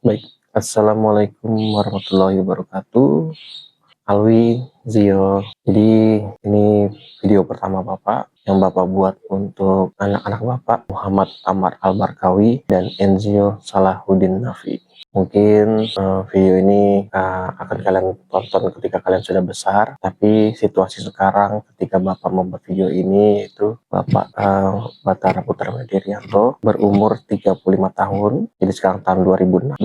Baik, Assalamualaikum warahmatullahi wabarakatuh. Alwi, Zio. Jadi ini video pertama Bapak yang Bapak buat untuk anak-anak Bapak, Muhammad Amar Al-Barkawi dan Enzio Salahuddin Nafi. Mungkin video ini akan kalian tonton ketika kalian sudah besar, tapi situasi sekarang ketika Bapak membuat video ini itu Bapak Batara Putra Medirianto berumur 35 tahun. Jadi sekarang tahun 2026.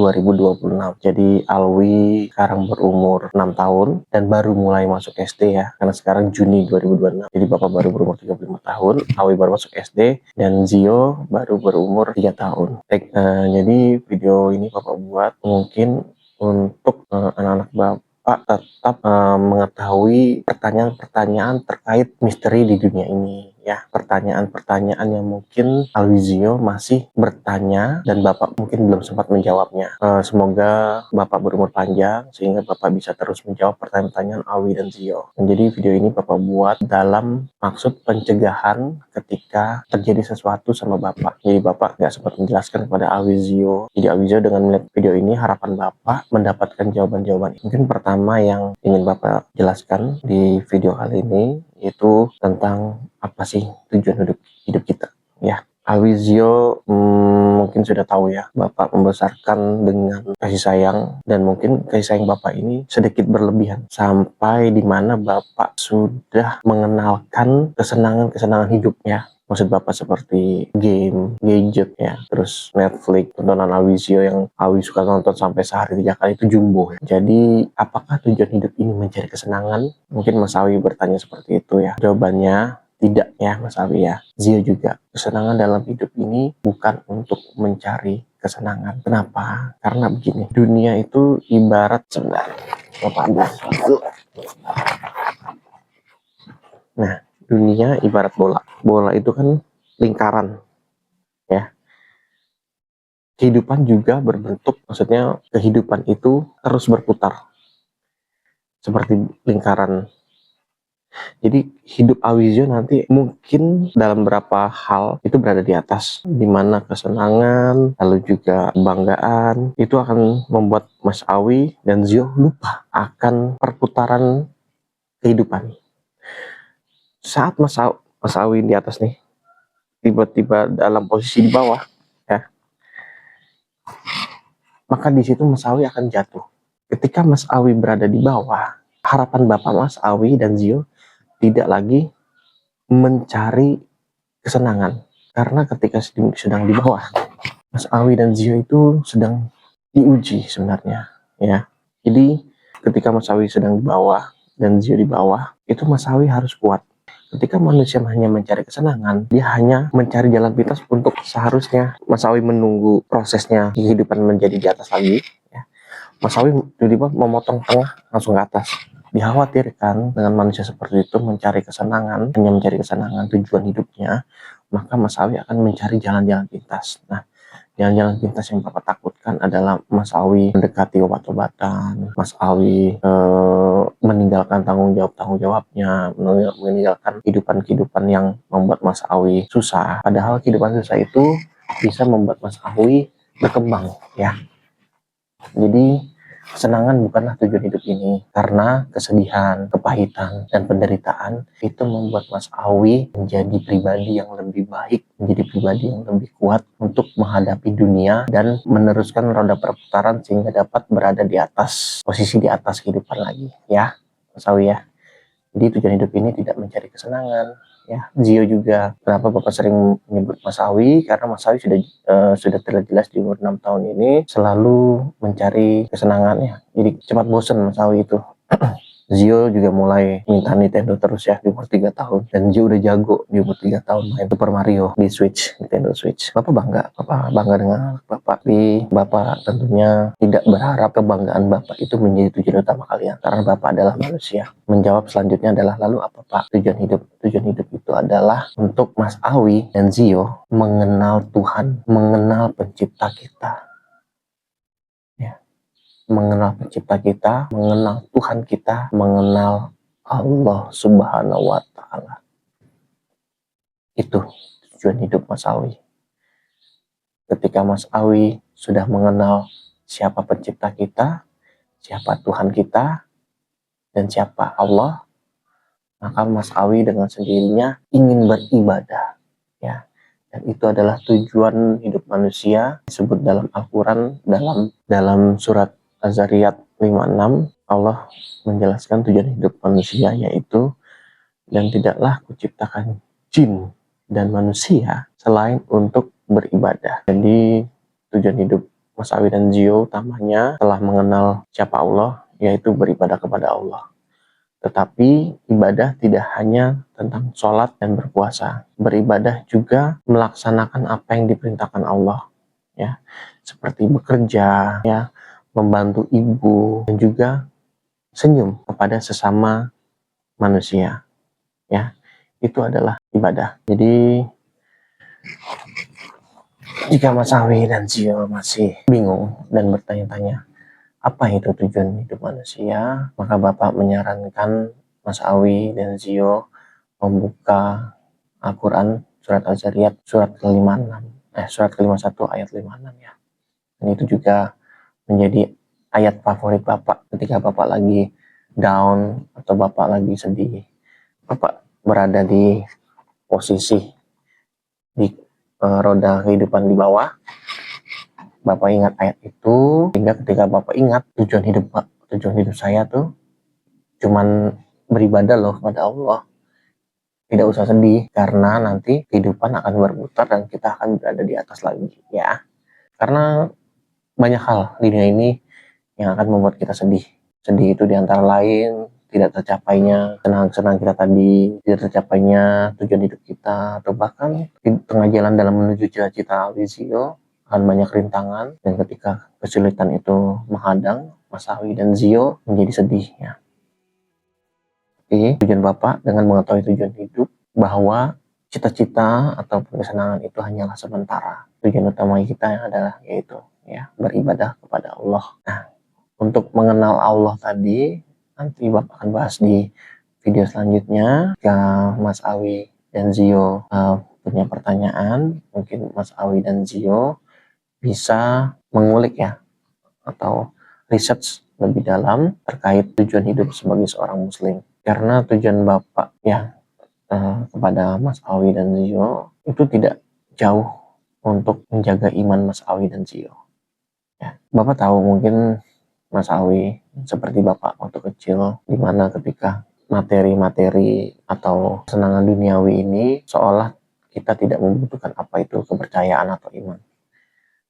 Jadi Alwi sekarang berumur 6 tahun dan baru mulai masuk SD ya. Karena sekarang Juni 2026. Jadi Bapak baru berumur 35 tahun, Alwi baru masuk SD dan Zio baru berumur 3 tahun. Jadi video ini Bapak buat mungkin untuk anak-anak Bapak tetap mengetahui pertanyaan-pertanyaan terkait misteri di dunia ini ya, pertanyaan-pertanyaan yang mungkin Alwizio masih bertanya dan Bapak mungkin belum sempat menjawabnya. Semoga Bapak berumur panjang sehingga Bapak bisa terus menjawab pertanyaan-pertanyaan Alwi dan Zio. Jadi video ini Bapak buat dalam maksud pencegahan ketika terjadi sesuatu sama Bapak. Jadi Bapak nggak sempat menjelaskan kepada Alwizio. Jadi Alwizio dengan melihat video ini harapan Bapak mendapatkan jawaban-jawaban. Mungkin pertama yang ingin Bapak jelaskan di video kali ini itu tentang apa sih tujuan hidup kita ya. Alwizio mungkin sudah tahu ya, Bapak membesarkan dengan kasih sayang dan mungkin kasih sayang Bapak ini sedikit berlebihan sampai di mana Bapak sudah mengenalkan kesenangan-kesenangan hidupnya. Maksud Bapak seperti game, gadget ya, terus Netflix, tontonan Alwizio yang Alwi suka nonton sampai sehari 3 kali itu jumbo ya. Jadi apakah tujuan hidup ini mencari kesenangan? Mungkin Mas Alwi bertanya seperti itu ya. Jawabannya tidak ya Mas Alwi ya. Zio juga. Kesenangan dalam hidup ini bukan untuk mencari kesenangan. Kenapa? Karena begini, dunia itu ibarat sebenarnya. Nah, dunia ibarat bola. Bola itu kan lingkaran ya. Kehidupan juga berbentuk, maksudnya kehidupan itu terus berputar seperti lingkaran. Jadi hidup Alwizio nanti mungkin dalam beberapa hal itu berada di atas, di mana kesenangan lalu juga kebanggaan itu akan membuat Mas Alwi dan Zio lupa akan perputaran kehidupan. Saat Mas Alwi di atas nih, tiba-tiba dalam posisi di bawah ya, maka di situ Mas Alwi akan jatuh. Ketika Mas Alwi berada di bawah, harapan Bapak Mas Alwi dan Zio tidak lagi mencari kesenangan, karena ketika sedang di bawah, Mas Alwi dan Zio itu sedang diuji sebenarnya ya. Jadi ketika Mas Alwi sedang di bawah dan Zio di bawah, itu Mas Alwi harus kuat. Ketika manusia hanya mencari kesenangan, dia hanya mencari jalan pintas untuk seharusnya Mas Alwi menunggu prosesnya kehidupan menjadi di atas lagi ya. Mas Alwi tiba-tiba memotong tengah langsung ke atas. Dikhawatirkan dengan manusia seperti itu mencari kesenangan, hanya mencari kesenangan tujuan hidupnya, maka Mas Alwi akan mencari jalan-jalan pintas. Nah, jalan-jalan pintas yang Bapak takutkan adalah Mas Alwi mendekati obat-obatan, Mas Alwi meninggalkan tanggung jawabnya, meninggalkan kehidupan yang membuat Mas Alwi susah. Padahal kehidupan susah itu bisa membuat Mas Alwi berkembang ya. Jadi kesenangan bukanlah tujuan hidup ini, karena kesedihan, kepahitan, dan penderitaan itu membuat Mas Alwi menjadi pribadi yang lebih baik, menjadi pribadi yang lebih kuat untuk menghadapi dunia dan meneruskan roda perputaran sehingga dapat berada di atas, posisi di atas kehidupan lagi ya Mas Alwi ya. Jadi tujuan hidup ini tidak mencari kesenangan ya. Zio juga, kenapa Bapak sering menyebut Mas Alwi, karena Mas Alwi sudah terlihat jelas di umur 6 tahun ini selalu mencari kesenangannya. Jadi cepat bosan Mas Alwi itu. Zio juga mulai minta Nintendo terus ya di umur 3 tahun, dan Zio udah jago di umur 3 tahun main Super Mario di Switch, Nintendo Switch. Bapak bangga dengan Bapak, tapi Bapak tentunya tidak berharap kebanggaan Bapak itu menjadi tujuan utama kalian, karena Bapak adalah manusia. Menjawab selanjutnya adalah, lalu apa Pak tujuan hidup? Tujuan hidup itu adalah untuk Mas Alwi dan Zio mengenal Tuhan, mengenal pencipta kita ya. Mengenal pencipta kita, mengenal Tuhan kita, mengenal Allah Subhanahu wa Ta'ala. Itu tujuan hidup Mas Alwi. Ketika Mas Alwi sudah mengenal siapa pencipta kita, siapa Tuhan kita, dan siapa Allah, maka Mas Awi dengan sendirinya ingin beribadah, ya. Dan itu adalah tujuan hidup manusia, disebut dalam Al-Quran, dalam surat Az-Zariyat 56, Allah menjelaskan tujuan hidup manusia, yaitu dan tidaklah kuciptakan jin dan manusia selain untuk beribadah. Jadi tujuan hidup Mas Awi dan Zio utamanya telah mengenal siapa Allah, yaitu beribadah kepada Allah. Tetapi ibadah tidak hanya tentang sholat dan berpuasa. Beribadah juga melaksanakan apa yang diperintahkan Allah, ya, seperti bekerja, ya, membantu ibu, dan juga senyum kepada sesama manusia, ya. Itu adalah ibadah. Jadi jika Mas Awi dan Zio masih bingung dan bertanya-tanya apa itu tujuan hidup manusia, maka Bapak menyarankan Mas Awi dan Zio membuka Al-Quran surat Az-Zariyat surat ke-56, surat ke-51 ayat 56, ya. Dan itu juga menjadi ayat favorit Bapak ketika Bapak lagi down atau Bapak lagi sedih. Bapak berada di posisi di roda kehidupan di bawah. Bapak ingat ayat itu, sehingga ketika Bapak ingat tujuan hidup saya tuh cuman beribadah loh kepada Allah. Tidak usah sedih, karena nanti kehidupan akan berputar dan kita akan berada di atas lagi, ya. Karena banyak hal di dunia ini yang akan membuat kita sedih. Sedih itu diantara lain tidak tercapainya senang-senang kita tadi, tidak tercapainya tujuan hidup kita, atau bahkan di tengah jalan dalam menuju cita-cita Zio akan banyak rintangan, dan ketika kesulitan itu menghadang, Mas Awi dan Zio menjadi sedih, ya. Tapi tujuan Bapak dengan mengetahui tujuan hidup bahwa cita-cita atau kesenangan itu hanyalah sementara. Tujuan utama kita yang adalah yaitu, ya, beribadah kepada Allah. Nah, untuk mengenal Allah tadi nanti Bapak akan bahas di video selanjutnya. Jika Mas Awi dan Zio punya pertanyaan, mungkin Mas Awi dan Zio bisa mengulik, ya, atau research lebih dalam terkait tujuan hidup sebagai seorang muslim. Karena tujuan Bapak, ya, kepada Mas Awi dan Zio itu tidak jauh untuk menjaga iman Mas Awi dan Zio, ya. Bapak tahu mungkin Mas Awi seperti Bapak waktu kecil, dimana ketika materi-materi atau kesenangan duniawi ini seolah kita tidak membutuhkan apa itu kepercayaan atau iman.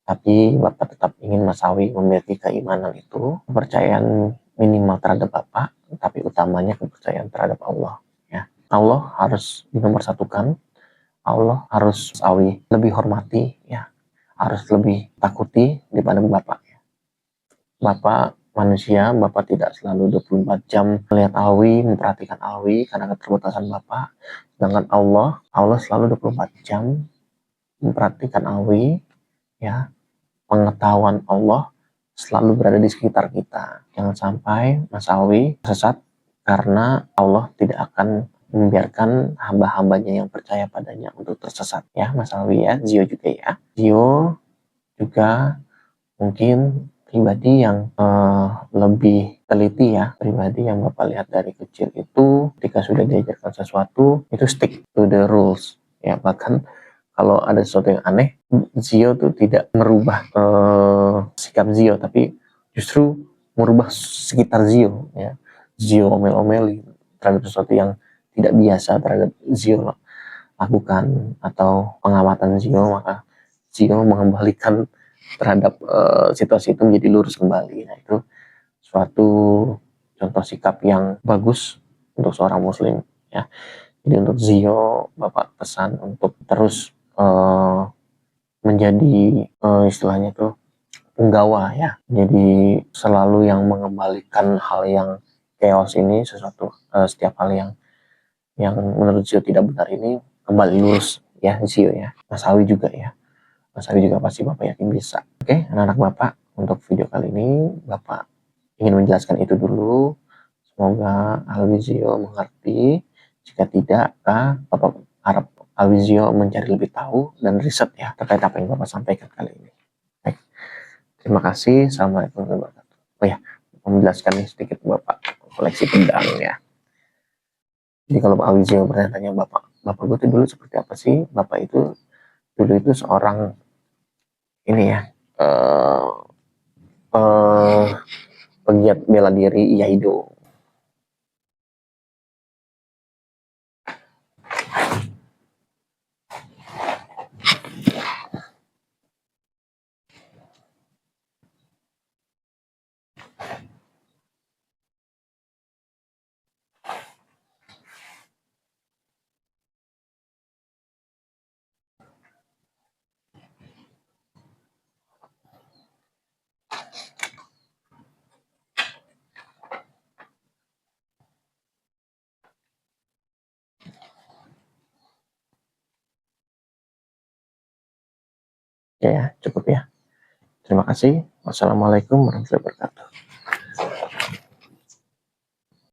Tapi Bapak tetap ingin Mas Awi memiliki keimanan itu, kepercayaan minimal terhadap Bapak, tapi utamanya kepercayaan terhadap Allah, ya. Allah harus dinomorsatukan, Allah harus Mas Awi lebih hormati, ya, harus lebih takuti daripada Bapak, ya. Bapak manusia, Bapak tidak selalu 24 jam melihat Awi, memperhatikan Awi karena keterbatasan Bapak. Sedangkan Allah selalu 24 jam memperhatikan Awi, ya. Pengetahuan Allah selalu berada di sekitar kita. Jangan sampai Mas Awi sesat, karena Allah tidak akan membiarkan hamba-hambanya yang percaya padanya untuk tersesat, ya Mas Awi, ya. Zio juga, ya. Zio juga mungkin pribadi yang lebih teliti, ya. Pribadi yang Bapak lihat dari kecil itu ketika sudah diajarkan sesuatu itu stick to the rules, ya. Bahkan kalau ada sesuatu yang aneh, Zio tuh tidak merubah sikap Zio, tapi justru merubah sekitar Zio, ya. Zio omel-omeli terhadap sesuatu yang tidak biasa terhadap Zio lakukan, atau pengamatan Zio, maka Zio mengembalikan terhadap situasi itu menjadi lurus kembali. Nah, itu suatu contoh sikap yang bagus untuk seorang muslim, ya. Jadi untuk Zio, Bapak pesan untuk terus menjadi istilahnya tuh punggawa, ya. Jadi selalu yang mengembalikan hal yang chaos ini, sesuatu setiap hal yang menurut Zio tidak benar ini kembali lurus, ya, Zio, ya. Mas Awi juga, ya. Mas Awi juga pasti Bapak yakin bisa. Oke, anak-anak Bapak, untuk video kali ini Bapak ingin menjelaskan itu dulu. Semoga Alwizio mengerti. Jika tidak, Bapak harap Alwizio mencari lebih tahu dan riset, ya, terkait apa yang Bapak sampaikan kali ini. Baik. Terima kasih. Assalamualaikum warahmatullahi wabarakatuh. Oh ya, mau menjelaskan nih sedikit Bapak koleksi pedang ya. Jadi kalau Pak Wijaya bertanya Bapak, Bapak gue tuh dulu seperti apa sih? Bapak itu dulu itu seorang ini ya, eh eh, pegiat bela diri Iaido. Ya, cukup ya. Terima kasih. Wassalamualaikum warahmatullahi wabarakatuh.